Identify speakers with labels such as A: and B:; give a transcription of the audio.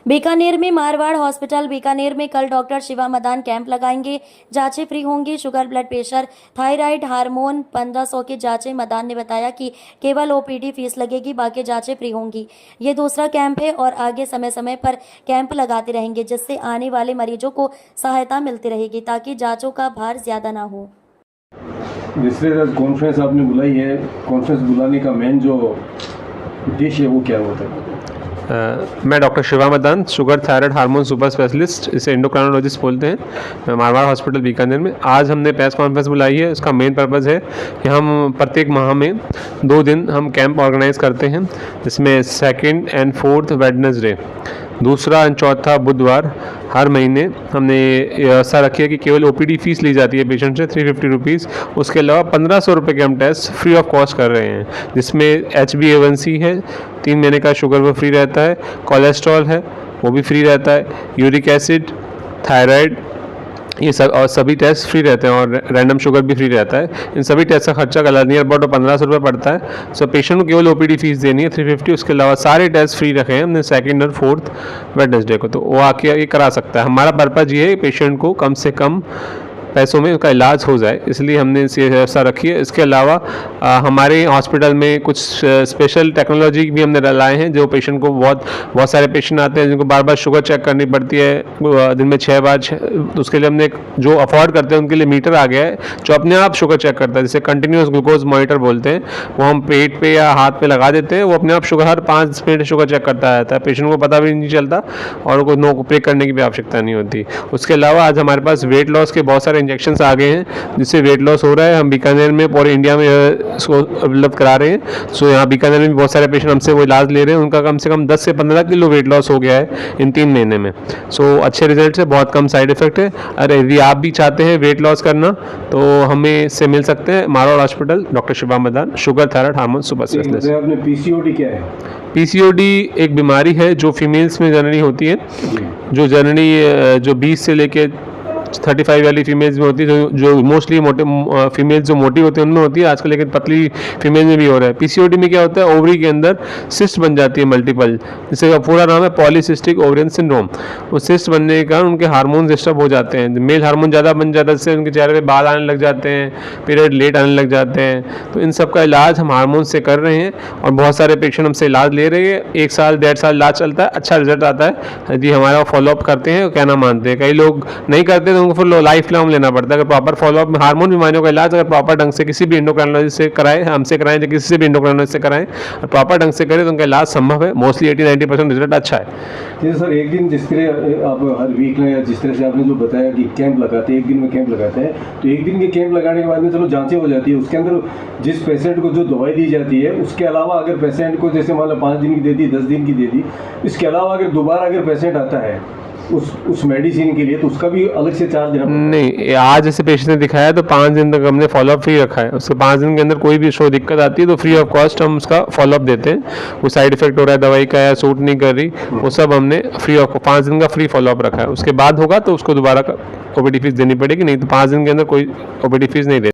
A: बीकानेर में मारवाड़ हॉस्पिटल बीकानेर में कल डॉक्टर शिवा मदान कैंप लगाएंगे। जांचें फ्री होंगी। Sugar, blood pressure, thyroid, hormone 1500 की जांचें। मदान ने बताया कि केवल ओपीडी फीस लगेगी, बाकी जांचें फ्री होंगी। ये दूसरा कैंप है और आगे समय समय पर कैंप लगाते रहेंगे, जिससे आने वाले मरीजों को सहायता मिलती रहेगी ताकि जाँचों का भार ज्यादा ना हो।
B: दूसरे कॉन्फ्रेंस आपने बुलाई है, कॉन्फ्रेंस बुलाने का मेन जो उद्देश्य है वो क्या होता है?
C: मैं doctor Shiva Madan, sugar, thyroid, hormone super specialist, इसे एंडोक्राइनोलॉजिस्ट बोलते हैं, मैं मारवाड़ हॉस्पिटल बीकानेर में। आज हमने प्रेस कॉन्फ्रेंस बुलाई है। इसका मेन पर्पज़ है कि हम प्रत्येक माह में 2 दिन हम कैंप ऑर्गेनाइज करते हैं, जिसमें 2nd and 4th वेडनेसडे, दूसरा और चौथा बुधवार हर महीने हमने व्यवस्था रखी है कि केवल ओपीडी फीस ली जाती है पेशेंट से 350 रुपीज़। उसके अलावा 1500 रुपये के हम टेस्ट फ्री ऑफ कॉस्ट कर रहे हैं, जिसमें HbA1c है, 3 महीने का शुगर वो फ्री रहता है, कोलेस्ट्रॉल है वो भी फ्री रहता है, यूरिक एसिड, थायराइड, ये सब और सभी टेस्ट फ्री रहते हैं, और रैंडम शुगर भी फ्री रहता है। इन सभी टेस्ट का खर्चा कल नियर अबाउट 1500 रुपये पड़ता है। सो पेशेंट को केवल ओपीडी फीस देनी है 350। उसके अलावा सारे टेस्ट फ्री रखे हैं हमने 2nd और 4th वेडनेसडे को, तो वो आके ये करा सकता है। हमारा पर्पज़ ये है पेशेंट को कम से कम पैसों में उसका इलाज हो जाए, इसलिए हमने इसे व्यवस्था रखी है। इसके अलावा हमारे हॉस्पिटल में कुछ स्पेशल टेक्नोलॉजी भी हमने लाए हैं, जो पेशेंट को बहुत सारे पेशेंट आते हैं जिनको बार बार शुगर चेक करनी पड़ती है दिन में 6 बार। तो उसके लिए हमने जो अफोर्ड करते हैं उनके लिए मीटर आ गया है जो अपने आप शुगर चेक करता है, जिसे कंटिन्यूस ग्लूकोज मॉनिटर बोलते हैं। वो हम पेट पे या हाथ पे लगा देते हैं, वो अपने आप शुगर हर 5 मिनट शुगर चेक करता रहता है, पेशेंट को पता भी नहीं चलता और उनको नो पे करने की भी आवश्यकता नहीं होती। उसके अलावा आज हमारे पास वेट लॉस के बहुत सारे इंजेक्शंस आ गए हैं, जिससे वेट लॉस हो रहा है। हम बीकानेर में पूरे इंडिया में इसको उपलब्ध करा रहे हैं। सो यहाँ बीकानेर में बहुत सारे पेशेंट हमसे वो इलाज ले रहे हैं, उनका कम से कम 10 से 15 किलो वेट लॉस हो गया है इन 3 महीने में। सो अच्छे रिजल्ट है, बहुत कम साइड इफेक्ट है। अरे यदि आप भी चाहते हैं वेट लॉस करना तो हमें से मिल सकते हैं, Marwar hospital, doctor Shiva Madan, sugar, thyroid, hormone super specialist.
B: आपने पीसीओडी क्या है?
C: पीसीओडी एक बीमारी है जो फीमेल्स में जनरली होती है, जो जनरली जो 20 से लेके 35 वाली फीमेल्स में होती है, जो मोस्टली मोटे फीमेल्स जो मोटी होती है उनमें होती है आजकल, लेकिन पतली फीमेल में भी हो रहा है। पीसीओडी में क्या होता है, ओवरी के अंदर सिस्ट बन जाती है मल्टीपल, जिसका पूरा नाम है पॉलीसिस्टिक ओवरियन सिंड्रोम। वो सिस्ट बनने के कारण उनके हार्मोन डिस्टर्ब हो जाते हैं, मेल हार्मोन ज़्यादा बन जाता है, जिससे उनके चेहरे पे बाल आने लग जाते हैं, पीरियड लेट आने लग जाते हैं। तो इन सब का इलाज हम हार्मोन से कर रहे हैं और बहुत सारे पेशेंट हमसे इलाज ले रहे हैं। 1 साल 1.5 साल इलाज चलता है, अच्छा रिजल्ट आता है यदि हमारा फॉलोअप करते हैं, कहना मानते हैं। कई लोग नहीं करते तो उनको फिर लाइफ लॉन्ग लेना पड़ता है। अगर प्रॉपर फॉलोअप में हार्मोन बीमारियों का इलाज अगर प्रॉपर ढंग से किसी भी एंडोक्राइनोलॉजिस्ट से कराएं, हमसे कराएं या किसी से भी एंडोक्राइनोलॉजिस्ट से कराएं और प्रॉपर ढंग से करें तो उनका इलाज संभव है। मोस्टली 80-90% रिजल्ट अच्छा है।
B: जैसे सर एक दिन जिस तरह आप हर वीक में या जिस तरह से आपने जो बताया कि कैंप लगाते हैं, एक दिन में कैंप लगाते हैं, तो एक दिन के कैंप लगाने के बाद में चलो जांचें हो जाती है, उसके अंदर जिस पेशेंट को जो दवाई दी जाती है उसके अलावा अगर पेशेंट को जैसे मान लो 5 दिन की दे दी, 10 दिन की दे दी, इसके अलावा अगर दोबारा अगर पेशेंट आता है उस मेडिसिन के लिए तो उसका भी अलग से चार्ज देना पड़ता है?
C: नहीं, आज जैसे पेशेंट ने दिखाया तो 5 दिन तक हमने फॉलोअप फ्री रखा है। उसके 5 दिन के अंदर कोई भी शो दिक्कत आती है तो फ्री ऑफ कॉस्ट हम उसका फॉलोअप देते हैं। वो साइड इफेक्ट हो रहा है दवाई का या सूट नहीं कर रही, वो सब हमने फ्री ऑफ 5 दिन का फ्री फॉलोअप रखा है। उसके बाद होगा तो उसको दोबारा ओपीडी फीस देनी पड़ेगी, नहीं तो 5 दिन के अंदर कोई ओपीडी फीस नहीं देती।